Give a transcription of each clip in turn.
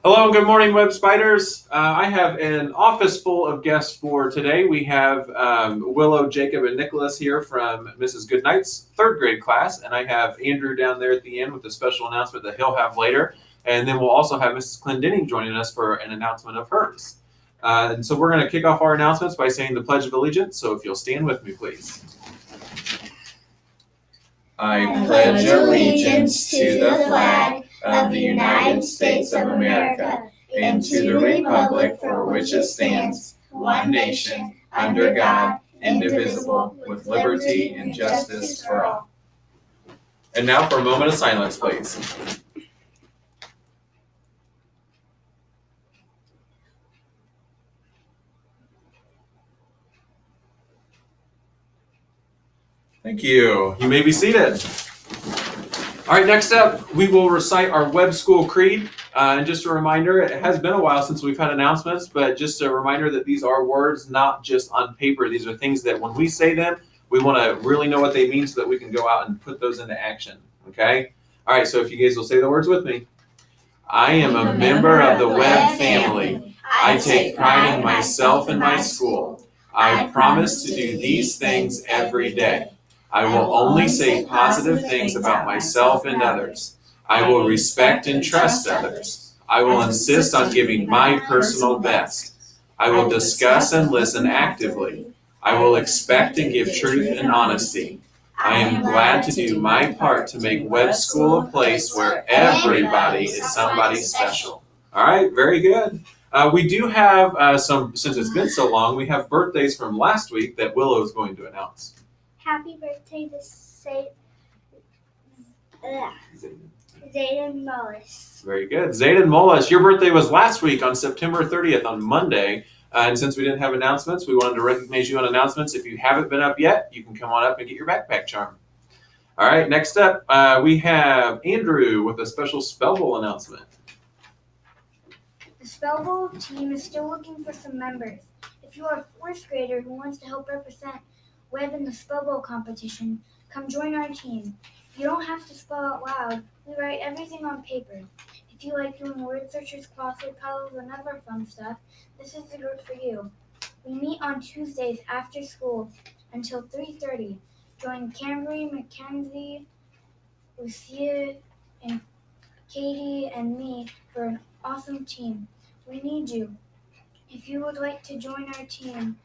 Hello and good morning, Web Spiders. I have an office full of guests for today. We have Willow, Jacob, and Nicholas here from Mrs. Goodnight's third grade class, and I have Andrew down there at the end with a special announcement that he'll have later. And then we'll also have Mrs. Clendenning joining us for an announcement of hers. And so we're going to kick off our announcements by saying the Pledge of Allegiance. So if you'll stand with me, please. I pledge allegiance to the flag of the United States of America and to the republic for which it stands, one nation, under God, indivisible, with liberty and justice for all. And now for a moment of silence, please. Thank you. You may be seated. All right, next up, we will recite our Web School Creed. And just a reminder, it has been a while since we've had announcements, but just a reminder that these are words not just on paper. These are things that when we say them, we want to really know what they mean so that we can go out and put those into action, okay? All right, so if you guys will say the words with me. I am a member of the Web family. I take pride in myself and my school. I promise to do these things every day. I will only say positive things about myself and others. I will respect and trust others. I will insist on giving my personal best. I will discuss and listen actively. I will expect and give truth and honesty. I am glad to do my part to make Web School a place where everybody is somebody special. All right, very good. We do have since it's been so long, we have birthdays from last week that Willow is going to announce. Happy birthday to Zayden Mullis. Very good. Zayden Mullis, your birthday was last week on September 30th on Monday. And since we didn't have announcements, we wanted to recognize you on announcements. If you haven't been up yet, you can come on up and get your backpack charm. All right, next up, we have Andrew with a special Spell Bowl announcement. The Spell Bowl team is still looking for some members. If you are a fourth grader who wants to help represent Web in the Spell Bowl competition, come join our team. You don't have to spell out loud. We write everything on paper. If you like doing word searches, crossword puzzles, and other fun stuff, this is the group for you. We meet on Tuesdays after school until 3:30. Join Camry, Mackenzie, Lucia, and Katie and me for an awesome team. We need you. If you would like to join our team,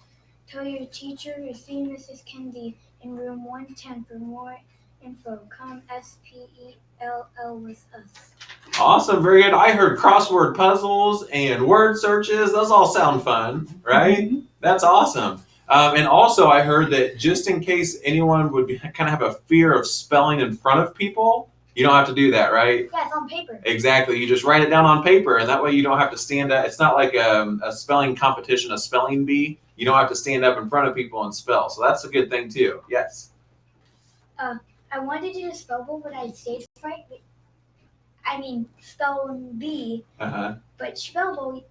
tell your teacher or see Mrs. Kinsey in room 110 for more info. Come SPELL with us. Awesome, very good. I heard crossword puzzles and word searches. Those all sound fun, right? Mm-hmm. That's awesome. And also I heard that just in case anyone would kind of have a fear of spelling in front of people, you don't have to do that, right? Yeah, it's on paper. Exactly. You just write it down on paper, and that way you don't have to stand up. It's not like a spelling competition, a spelling bee. You don't have to stand up in front of people and spell. So that's a good thing, too. Yes? I wanted to do a spell bowl, but I had stage fright. Spelling bee. Uh-huh. But spell bowl,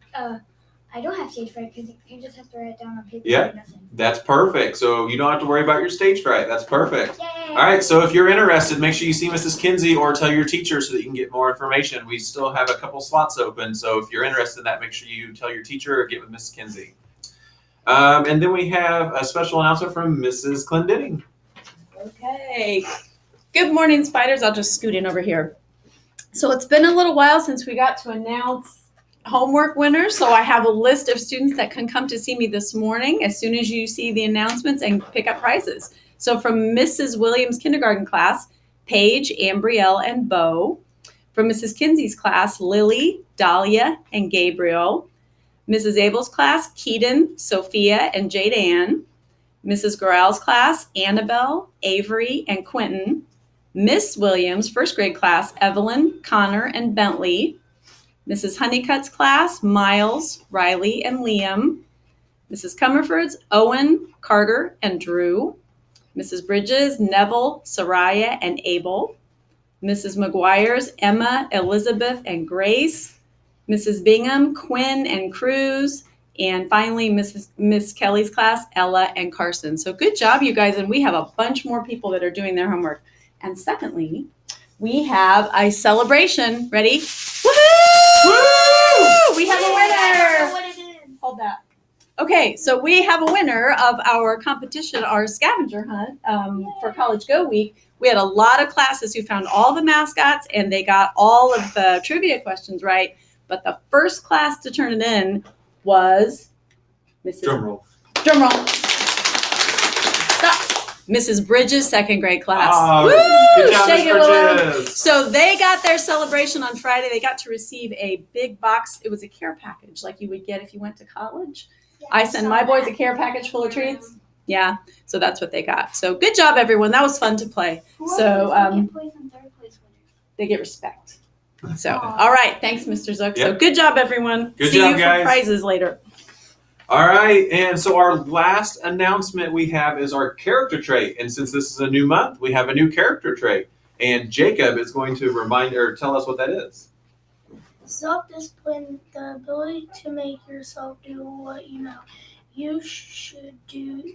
I don't have stage fright because you just have to write it down on paper. Yeah, that's perfect. So you don't have to worry about your stage fright. That's perfect. Yay. All right, so if you're interested, make sure you see Mrs. Kinsey or tell your teacher so that you can get more information. We still have a couple slots open, so if you're interested in that, make sure you tell your teacher or get with Mrs. Kinsey. And then we have a special announcement from Mrs. Clendenning. Okay. Good morning, Spiders. I'll just scoot in over here. So it's been a little while since we got to announce homework winners, so I have a list of students that can come to see me this morning as soon as you see the announcements and pick up prizes. So from Mrs. Williams' kindergarten class, Paige, Ambrielle, and Bo. From Mrs. Kinsey's class, Lily, Dahlia, and Gabriel. Mrs. Abel's class, Keaton, Sophia, and Jade Ann. Mrs. Gorell's class, Annabelle, Avery, and Quentin. Miss Williams' first grade class, Evelyn, Connor, and Bentley. Mrs. Honeycutt's class, Miles, Riley, and Liam. Mrs. Comerford's, Owen, Carter, and Drew. Mrs. Bridges, Neville, Soraya, and Abel. Mrs. McGuire's, Emma, Elizabeth, and Grace. Mrs. Bingham, Quinn, and Cruz. And finally, Miss Kelly's class, Ella, and Carson. So good job, you guys. And we have a bunch more people that are doing their homework. And secondly, we have a celebration. Ready? Woo! Okay, so we have a winner of our competition, our scavenger hunt for College Go Week. We had a lot of classes who found all the mascots and they got all of the trivia questions right. But the first class to turn it in was Drum roll. Drumroll. Stop. Mrs. Bridges' second grade class. Oh, Woo! good job, Shake Miss it, Willow. Bridges. So they got their celebration on Friday. They got to receive a big box. It was a care package like you would get if you went to college. I send my boys a care package full of treats. Yeah, so that's what they got. So good job, everyone. That was fun to play. So they get respect. So, all right. Thanks, Mr. Zook. So Yep. good job, everyone. Good See job, you guys. for prizes later. All right, and so our last announcement we have is our character trait. And since this is a new month, we have a new character trait. And Jacob is going to remind or tell us what that is. Self-discipline, the ability to make yourself do what you know you should do,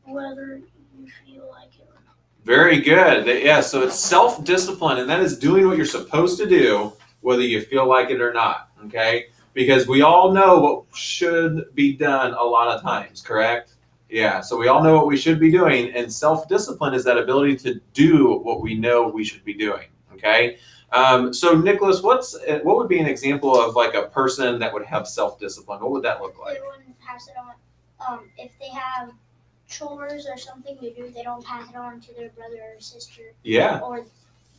whether you feel like it or not. Very good. Yeah, so it's self-discipline, and that is doing what you're supposed to do, whether you feel like it or not, okay? Because we all know what should be done a lot of times, correct? Yeah, so we all know what we should be doing, and self-discipline is that ability to do what we know we should be doing, okay? So Nicholas, what would be an example of like a person that would have self-discipline? What would that look like? They wouldn't pass it on. If they have chores or something to do, they don't pass it on to their brother or sister. Yeah, Or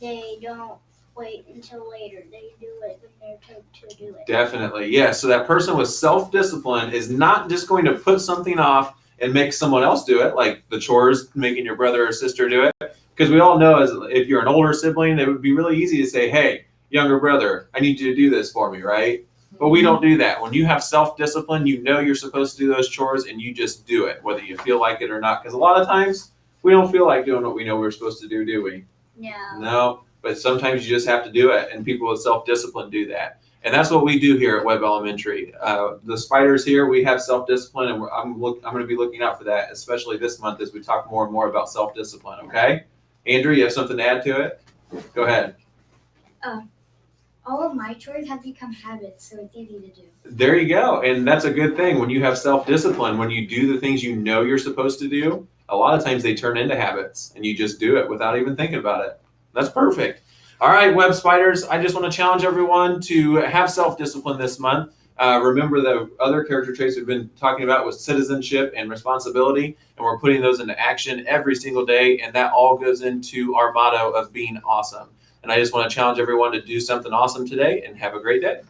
they don't wait until later. They do it when they're told to do it. definitely. Yeah, so that person with self-discipline is not just going to put something off and make someone else do it, like the chores, making your brother or sister do it. Because we all know, as if you're an older sibling, it would be really easy to say, hey, younger brother, I need you to do this for me, right? But we don't do that. When you have self-discipline, you know you're supposed to do those chores and you just do it, whether you feel like it or not. Because a lot of times, we don't feel like doing what we know we're supposed to do we? No. No, but sometimes you just have to do it, and people with self-discipline do that. And that's what we do here at Webb Elementary. The Spiders here, we have self-discipline, and I'm going to be looking out for that, especially this month as we talk more and more about self-discipline, okay? Andrew, you have something to add to it? Go ahead. All of my chores have become habits, so it's easy to do. There you go. And that's a good thing when you have self-discipline, when you do the things you know you're supposed to do, a lot of times they turn into habits and you just do it without even thinking about it. That's perfect. All right, Web Spiders, I just want to challenge everyone to have self-discipline this month. Remember the other character traits we've been talking about was citizenship and responsibility, and we're putting those into action every single day, and that all goes into our motto of being awesome. And I just want to challenge everyone to do something awesome today and have a great day.